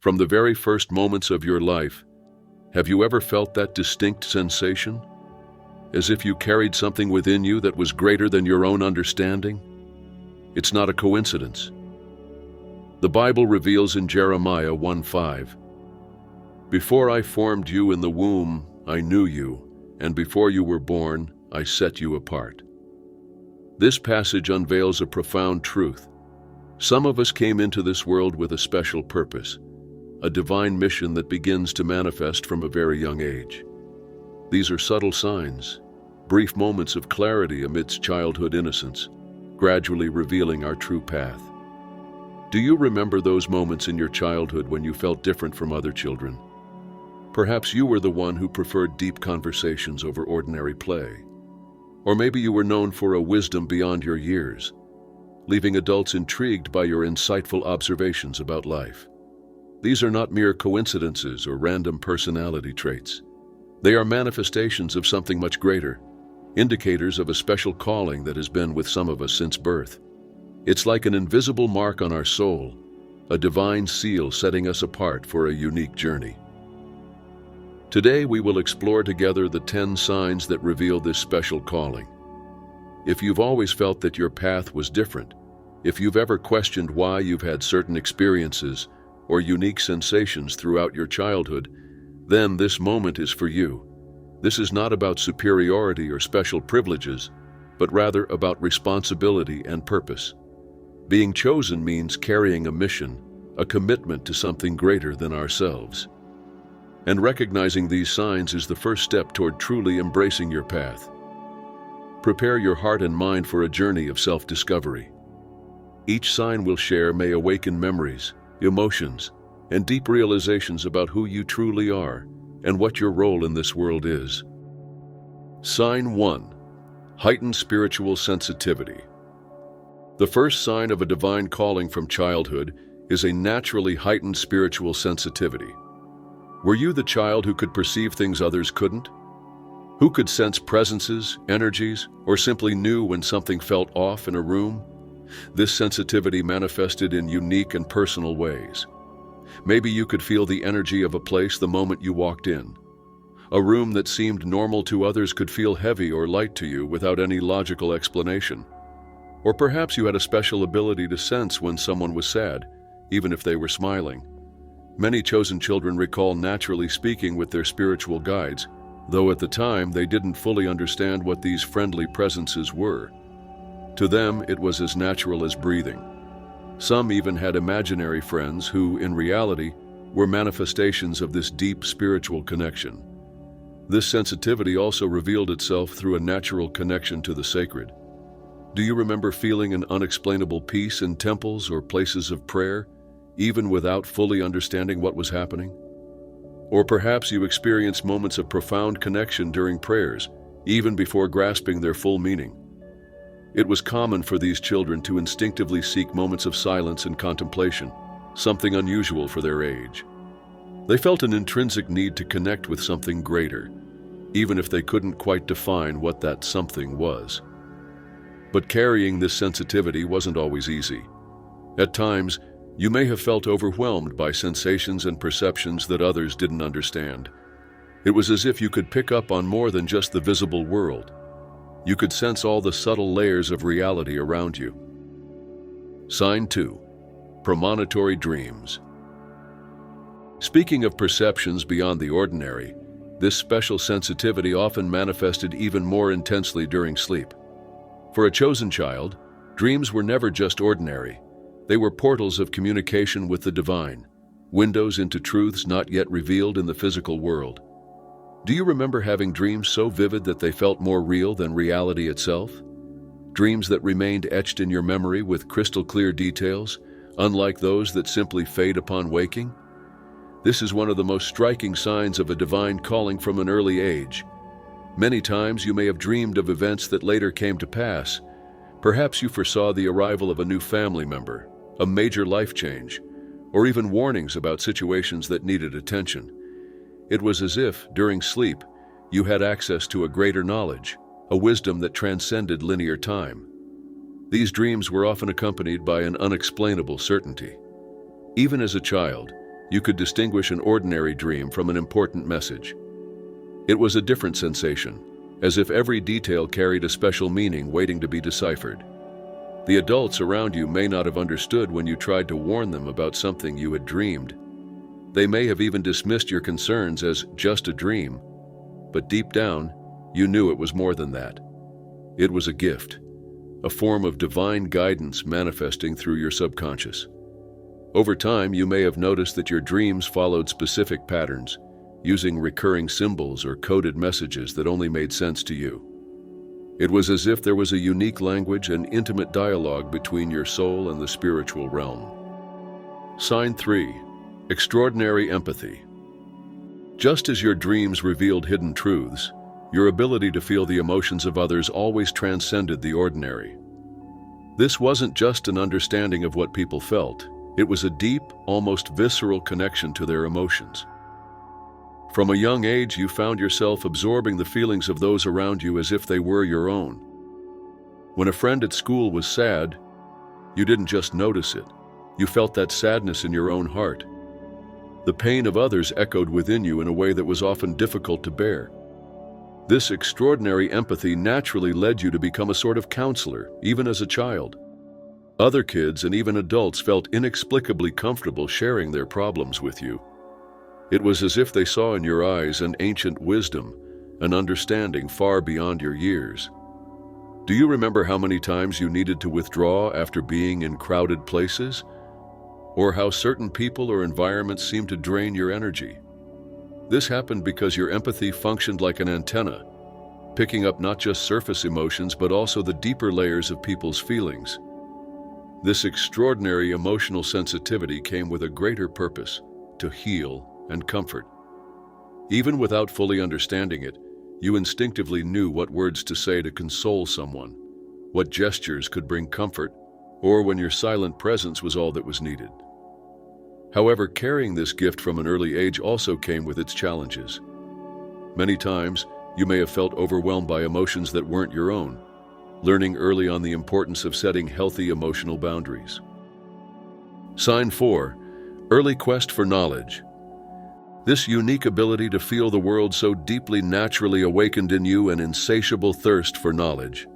From the very first moments of your life, have you ever felt that distinct sensation? As if you carried something within you that was greater than your own understanding? It's not a coincidence. The Bible reveals in Jeremiah 1:5, "Before I formed you in the womb, I knew you, and before you were born, I set you apart." This passage unveils a profound truth. Some of us came into this world with a special purpose, a divine mission that begins to manifest from a very young age. These are subtle signs, brief moments of clarity amidst childhood innocence, gradually revealing our true path. Do you remember those moments in your childhood when you felt different from other children? Perhaps you were the one who preferred deep conversations over ordinary play. Or maybe you were known for a wisdom beyond your years, leaving adults intrigued by your insightful observations about life. These are not mere coincidences or random personality traits. They are manifestations of something much greater, indicators of a special calling that has been with some of us since birth. It's like an invisible mark on our soul, a divine seal setting us apart for a unique journey. Today we will explore together the 10 signs that reveal this special calling. If you've always felt that your path was different, if you've ever questioned why you've had certain experiences or unique sensations throughout your childhood, then this moment is for you. This is not about superiority or special privileges, but rather about responsibility and purpose. Being chosen means carrying a mission, a commitment to something greater than ourselves. And recognizing these signs is the first step toward truly embracing your path. Prepare your heart and mind for a journey of self-discovery. Each sign we'll share may awaken memories, emotions, and deep realizations about who you truly are and what your role in this world is. Sign 1. Heightened spiritual sensitivity. The first sign of a divine calling from childhood is a naturally heightened spiritual sensitivity. Were you the child who could perceive things others couldn't? Who could sense presences, energies, or simply knew when something felt off in a room? This sensitivity manifested in unique and personal ways. Maybe you could feel the energy of a place the moment you walked in. A room that seemed normal to others could feel heavy or light to you without any logical explanation. Or perhaps you had a special ability to sense when someone was sad, even if they were smiling. Many chosen children recall naturally speaking with their spiritual guides, though at the time they didn't fully understand what these friendly presences were. To them, it was as natural as breathing. Some even had imaginary friends who, in reality, were manifestations of this deep spiritual connection. This sensitivity also revealed itself through a natural connection to the sacred. Do you remember feeling an unexplainable peace in temples or places of prayer, even without fully understanding what was happening? Or perhaps you experienced moments of profound connection during prayers, even before grasping their full meaning. It was common for these children to instinctively seek moments of silence and contemplation, something unusual for their age. They felt an intrinsic need to connect with something greater, even if they couldn't quite define what that something was. But carrying this sensitivity wasn't always easy. At times, you may have felt overwhelmed by sensations and perceptions that others didn't understand. It was as if you could pick up on more than just the visible world. You could sense all the subtle layers of reality around you. Sign 2. Premonitory dreams. Speaking of perceptions beyond the ordinary, this special sensitivity often manifested even more intensely during sleep. For a chosen child, dreams were never just ordinary. They were portals of communication with the divine, windows into truths not yet revealed in the physical world. Do you remember having dreams so vivid that they felt more real than reality itself? Dreams that remained etched in your memory with crystal clear details, unlike those that simply fade upon waking? This is one of the most striking signs of a divine calling from an early age. Many times you may have dreamed of events that later came to pass. Perhaps you foresaw the arrival of a new family member, a major life change, or even warnings about situations that needed attention. It was as if, during sleep, you had access to a greater knowledge, a wisdom that transcended linear time. These dreams were often accompanied by an unexplainable certainty. Even as a child, You could distinguish an ordinary dream from an important message. It was a different sensation, as if every detail carried a special meaning waiting to be deciphered. The adults around you may not have understood when you tried to warn them about something you had dreamed. They may have even dismissed your concerns as just a dream, but deep down, you knew it was more than that. It was a gift, a form of divine guidance manifesting through your subconscious. Over time, you may have noticed that your dreams followed specific patterns, using recurring symbols or coded messages that only made sense to you. It was as if there was a unique language and intimate dialogue between your soul and the spiritual realm. Sign 3. Extraordinary empathy. Just as your dreams revealed hidden truths, your ability to feel the emotions of others always transcended the ordinary. This wasn't just an understanding of what people felt. It was a deep, almost visceral connection to their emotions. From a young age, you found yourself absorbing the feelings of those around you as if they were your own. When a friend at school was sad, you didn't just notice it. You felt that sadness in your own heart. The pain of others echoed within you in a way that was often difficult to bear. This extraordinary empathy naturally led you to become a sort of counselor, even as a child. Other kids and even adults felt inexplicably comfortable sharing their problems with you. It was as if they saw in your eyes an ancient wisdom, an understanding far beyond your years. Do you remember how many times you needed to withdraw after being in crowded places? Or how certain people or environments seemed to drain your energy? This happened because your empathy functioned like an antenna, picking up not just surface emotions but also the deeper layers of people's feelings. This extraordinary emotional sensitivity came with a greater purpose: to heal and comfort. Even without fully understanding it, you instinctively knew what words to say to console someone, what gestures could bring comfort, or when your silent presence was all that was needed. However, carrying this gift from an early age also came with its challenges. Many times, you may have felt overwhelmed by emotions that weren't your own, learning early on the importance of setting healthy emotional boundaries. Sign 4. Early quest for knowledge. This unique ability to feel the world so deeply naturally awakened in you an insatiable thirst for knowledge.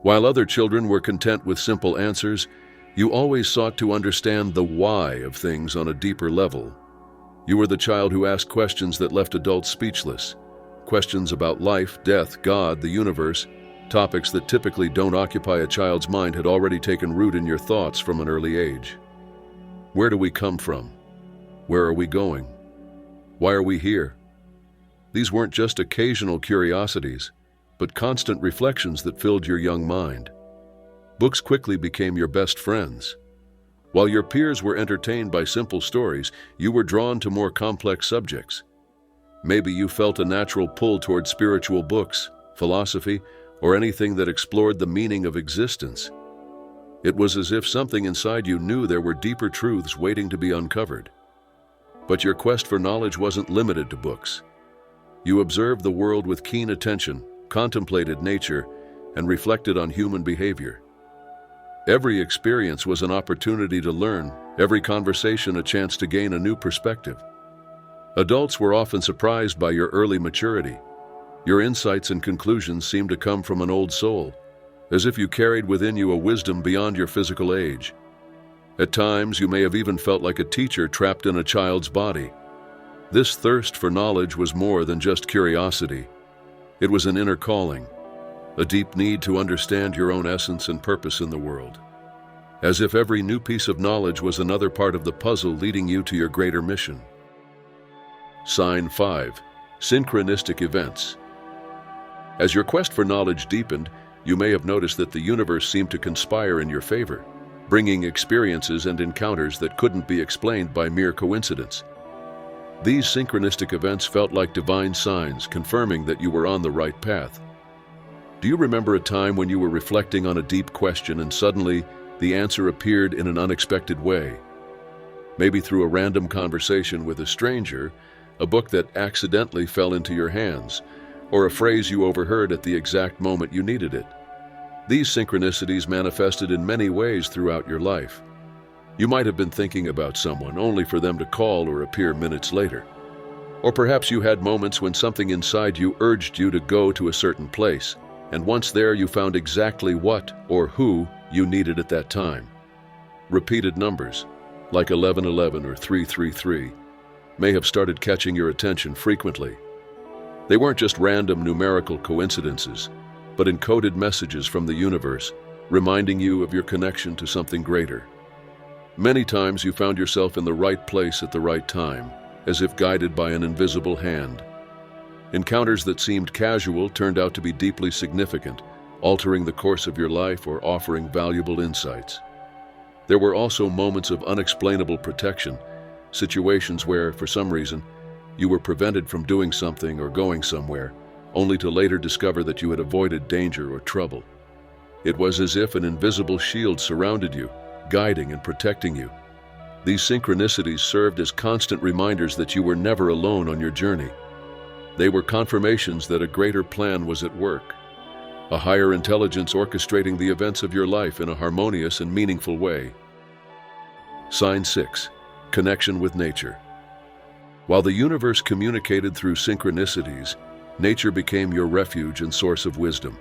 While other children were content with simple answers, you always sought to understand the why of things on a deeper level. You were the child who asked questions that left adults speechless. Questions about life, death, God, the universe, topics that typically don't occupy a child's mind had already taken root in your thoughts from an early age. Where do we come from? Where are we going? Why are we here? These weren't just occasional curiosities, but constant reflections that filled your young mind. Books quickly became your best friends. While your peers were entertained by simple stories, you were drawn to more complex subjects. Maybe you felt a natural pull toward spiritual books, philosophy, or anything that explored the meaning of existence. It was as if something inside you knew there were deeper truths waiting to be uncovered. But your quest for knowledge wasn't limited to books. You observed the world with keen attention, contemplated nature, and reflected on human behavior. Every experience was an opportunity to learn, every conversation a chance to gain a new perspective. Adults were often surprised by your early maturity. Your insights and conclusions seemed to come from an old soul, as if you carried within you a wisdom beyond your physical age. At times, you may have even felt like a teacher trapped in a child's body. This thirst for knowledge was more than just curiosity. It was an inner calling, a deep need to understand your own essence and purpose in the world. As if every new piece of knowledge was another part of the puzzle leading you to your greater mission. Sign 5. Synchronistic events. As your quest for knowledge deepened, you may have noticed that the universe seemed to conspire in your favor, bringing experiences and encounters that couldn't be explained by mere coincidence. These synchronistic events felt like divine signs, confirming that you were on the right path. Do you remember a time when you were reflecting on a deep question and suddenly the answer appeared in an unexpected way? Maybe through a random conversation with a stranger, a book that accidentally fell into your hands, or a phrase you overheard at the exact moment you needed it. These synchronicities manifested in many ways throughout your life. You might have been thinking about someone only for them to call or appear minutes later. Or perhaps you had moments when something inside you urged you to go to a certain place, and once there you found exactly what or who you needed at that time. Repeated numbers, like 1111 or 333, may have started catching your attention frequently. They weren't just random numerical coincidences, but encoded messages from the universe, reminding you of your connection to something greater. Many times you found yourself in the right place at the right time, as if guided by an invisible hand. Encounters that seemed casual turned out to be deeply significant, altering the course of your life or offering valuable insights. There were also moments of unexplainable protection, situations where, for some reason, you were prevented from doing something or going somewhere, only to later discover that you had avoided danger or trouble. It was as if an invisible shield surrounded you, guiding and protecting you. These synchronicities served as constant reminders that you were never alone on your journey. They were confirmations that a greater plan was at work, a higher intelligence orchestrating the events of your life in a harmonious and meaningful way. Sign 6. Connection with nature. While the universe communicated through synchronicities, nature became your refuge and source of wisdom.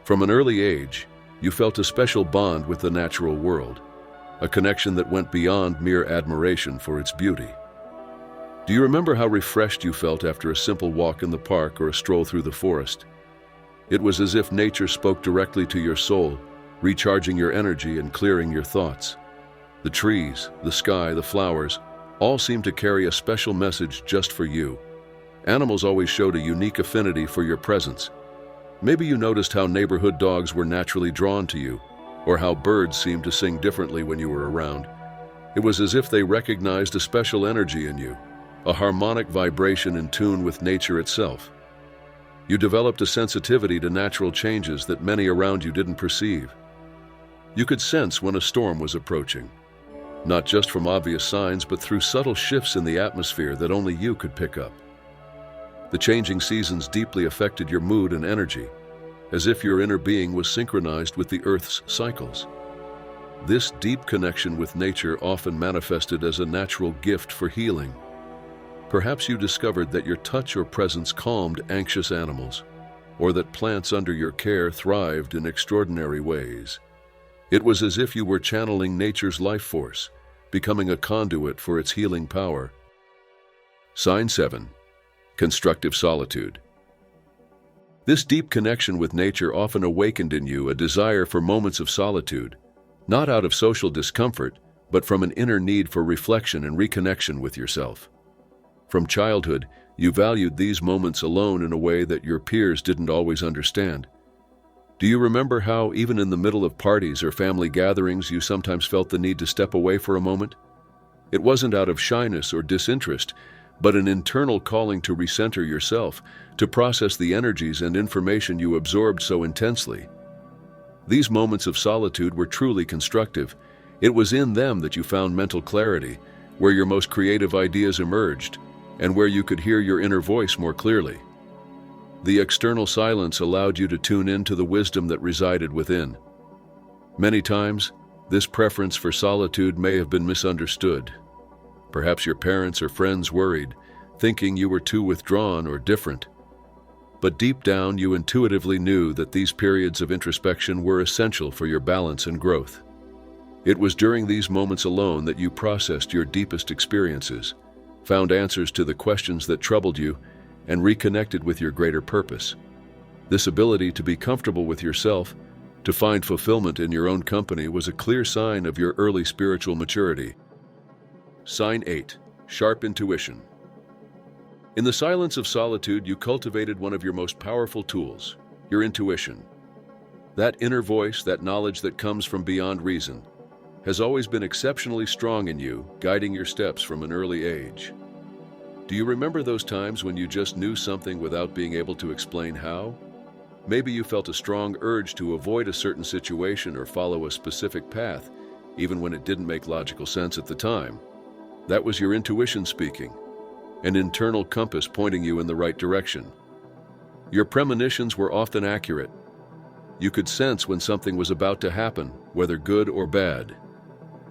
From an early age, you felt a special bond with the natural world, a connection that went beyond mere admiration for its beauty. Do you remember how refreshed you felt after a simple walk in the park or a stroll through the forest? It was as if nature spoke directly to your soul, recharging your energy and clearing your thoughts. The trees, the sky, the flowers, all seemed to carry a special message just for you. Animals always showed a unique affinity for your presence. Maybe you noticed how neighborhood dogs were naturally drawn to you, or how birds seemed to sing differently when you were around. It was as if they recognized a special energy in you, a harmonic vibration in tune with nature itself. You developed a sensitivity to natural changes that many around you didn't perceive. You could sense when a storm was approaching, not just from obvious signs, but through subtle shifts in the atmosphere that only you could pick up. The changing seasons deeply affected your mood and energy, as if your inner being was synchronized with the Earth's cycles. This deep connection with nature often manifested as a natural gift for healing. Perhaps you discovered that your touch or presence calmed anxious animals, or that plants under your care thrived in extraordinary ways. It was as if you were channeling nature's life force, becoming a conduit for its healing power. Sign 7. Constructive solitude. This deep connection with nature often awakened in you a desire for moments of solitude, not out of social discomfort, but from an inner need for reflection and reconnection with yourself. From childhood, you valued these moments alone in a way that your peers didn't always understand. Do you remember how, even in the middle of parties or family gatherings, you sometimes felt the need to step away for a moment? It wasn't out of shyness or disinterest, but an internal calling to recenter yourself, to process the energies and information you absorbed so intensely. These moments of solitude were truly constructive. It was in them that you found mental clarity, where your most creative ideas emerged, and where you could hear your inner voice more clearly. The external silence allowed you to tune into the wisdom that resided within. Many times, this preference for solitude may have been misunderstood. Perhaps your parents or friends worried, thinking you were too withdrawn or different. But deep down, you intuitively knew that these periods of introspection were essential for your balance and growth. It was during these moments alone that you processed your deepest experiences, found answers to the questions that troubled you, and reconnected with your greater purpose. This ability to be comfortable with yourself, to find fulfillment in your own company, was a clear sign of your early spiritual maturity. Sign 8. Sharp intuition. In the silence of solitude, you cultivated one of your most powerful tools, your intuition. That inner voice, that knowledge that comes from beyond reason, has always been exceptionally strong in you, guiding your steps from an early age. Do you remember those times when you just knew something without being able to explain how? Maybe you felt a strong urge to avoid a certain situation or follow a specific path, even when it didn't make logical sense at the time. That was your intuition speaking, an internal compass pointing you in the right direction. Your premonitions were often accurate. You could sense when something was about to happen, whether good or bad.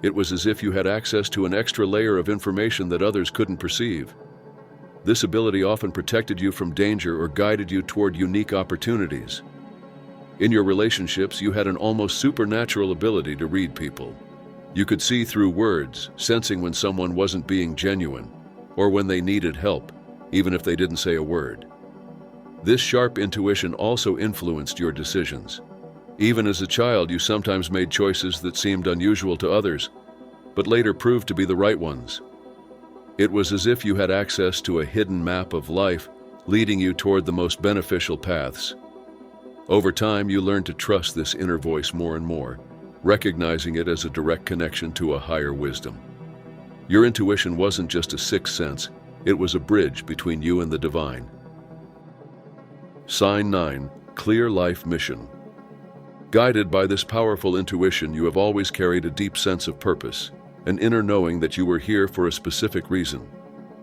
It was as if you had access to an extra layer of information that others couldn't perceive. This ability often protected you from danger or guided you toward unique opportunities. In your relationships, you had an almost supernatural ability to read people. You could see through words, sensing when someone wasn't being genuine, or when they needed help, even if they didn't say a word. This sharp intuition also influenced your decisions. Even as a child, you sometimes made choices that seemed unusual to others, but later proved to be the right ones. It was as if you had access to a hidden map of life, leading you toward the most beneficial paths. Over time, you learned to trust this inner voice more and more, recognizing it as a direct connection to a higher wisdom. Your intuition wasn't just a sixth sense, it was a bridge between you and the divine. Sign 9. Clear life mission. Guided by this powerful intuition, you have always carried a deep sense of purpose, an inner knowing that you were here for a specific reason.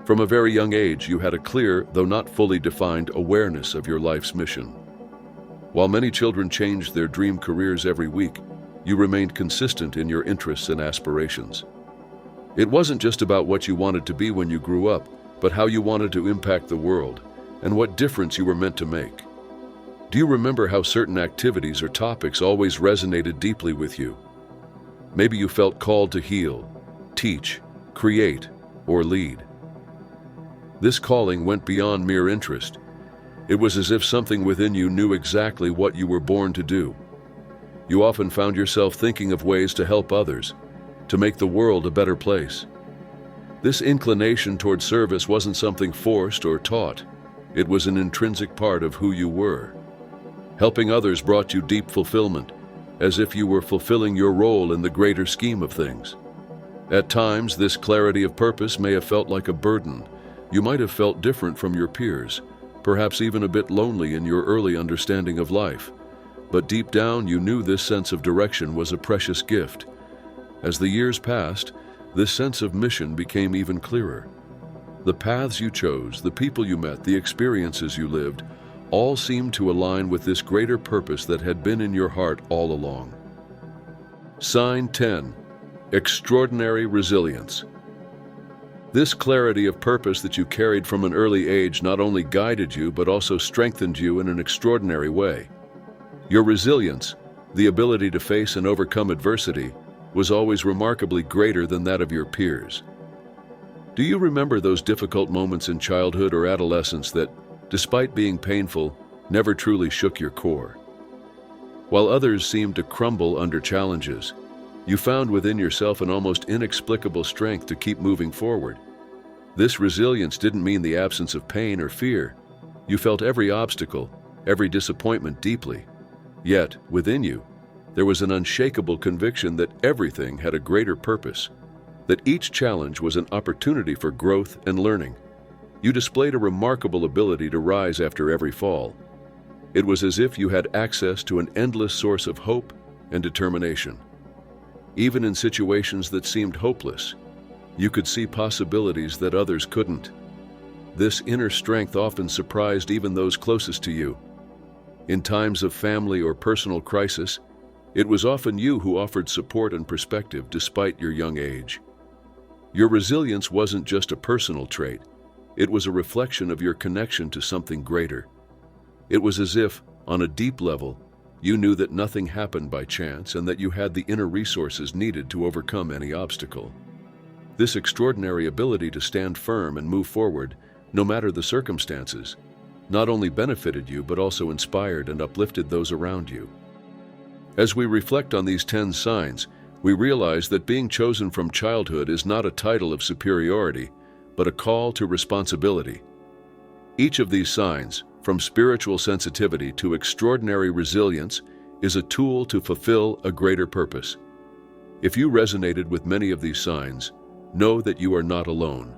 From a very young age, you had a clear, though not fully defined, awareness of your life's mission. While many children changed their dream careers every week, you remained consistent in your interests and aspirations. It wasn't just about what you wanted to be when you grew up, but how you wanted to impact the world, and what difference you were meant to make. Do you remember how certain activities or topics always resonated deeply with you? Maybe you felt called to heal, teach, create, or lead. This calling went beyond mere interest. It was as if something within you knew exactly what you were born to do. You often found yourself thinking of ways to help others, to make the world a better place. This inclination toward service wasn't something forced or taught. It was an intrinsic part of who you were. Helping others brought you deep fulfillment, as if you were fulfilling your role in the greater scheme of things. At times, this clarity of purpose may have felt like a burden. You might have felt different from your peers, perhaps even a bit lonely in your early understanding of life. But deep down, you knew this sense of direction was a precious gift. As the years passed, this sense of mission became even clearer. The paths you chose, the people you met, the experiences you lived, all seemed to align with this greater purpose that had been in your heart all along. Sign 10. Extraordinary resilience. This clarity of purpose that you carried from an early age not only guided you but also strengthened you in an extraordinary way. Your resilience, the ability to face and overcome adversity, was always remarkably greater than that of your peers. Do you remember those difficult moments in childhood or adolescence that, despite being painful, never truly shook your core? While others seemed to crumble under challenges, you found within yourself an almost inexplicable strength to keep moving forward. This resilience didn't mean the absence of pain or fear. You felt every obstacle, every disappointment deeply. Yet, within you, there was an unshakable conviction that everything had a greater purpose, that each challenge was an opportunity for growth and learning. You displayed a remarkable ability to rise after every fall. It was as if you had access to an endless source of hope and determination. Even in situations that seemed hopeless, you could see possibilities that others couldn't. This inner strength often surprised even those closest to you. In times of family or personal crisis, it was often you who offered support and perspective despite your young age. Your resilience wasn't just a personal trait, it was a reflection of your connection to something greater. It was as if, on a deep level, you knew that nothing happened by chance and that you had the inner resources needed to overcome any obstacle. This extraordinary ability to stand firm and move forward, no matter the circumstances, not only benefited you but also inspired and uplifted those around you. As we reflect on these 10 signs, we realize that being chosen from childhood is not a title of superiority, but a call to responsibility. Each of these signs, from spiritual sensitivity to extraordinary resilience, is a tool to fulfill a greater purpose. If you resonated with many of these signs, know that you are not alone.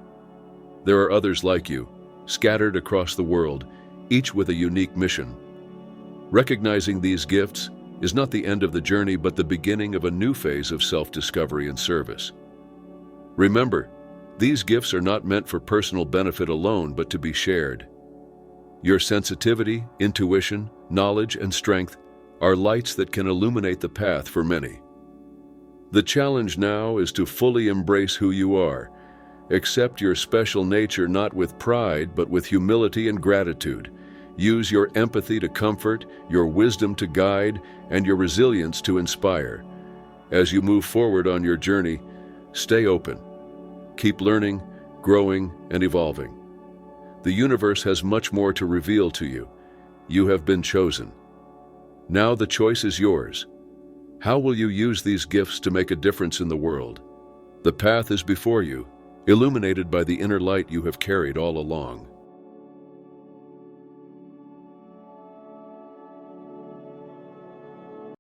There are others like you, scattered across the world, each with a unique mission. Recognizing these gifts is not the end of the journey but the beginning of a new phase of self-discovery and service. Remember, these gifts are not meant for personal benefit alone but to be shared. Your sensitivity, intuition, knowledge, and strength are lights that can illuminate the path for many. The challenge now is to fully embrace who you are. Accept your special nature not with pride, but with humility and gratitude. Use your empathy to comfort, your wisdom to guide, and your resilience to inspire. As you move forward on your journey, stay open. Keep learning, growing, and evolving. The universe has much more to reveal to you. You have been chosen. Now the choice is yours. How will you use these gifts to make a difference in the world? The path is before you, illuminated by the inner light you have carried all along.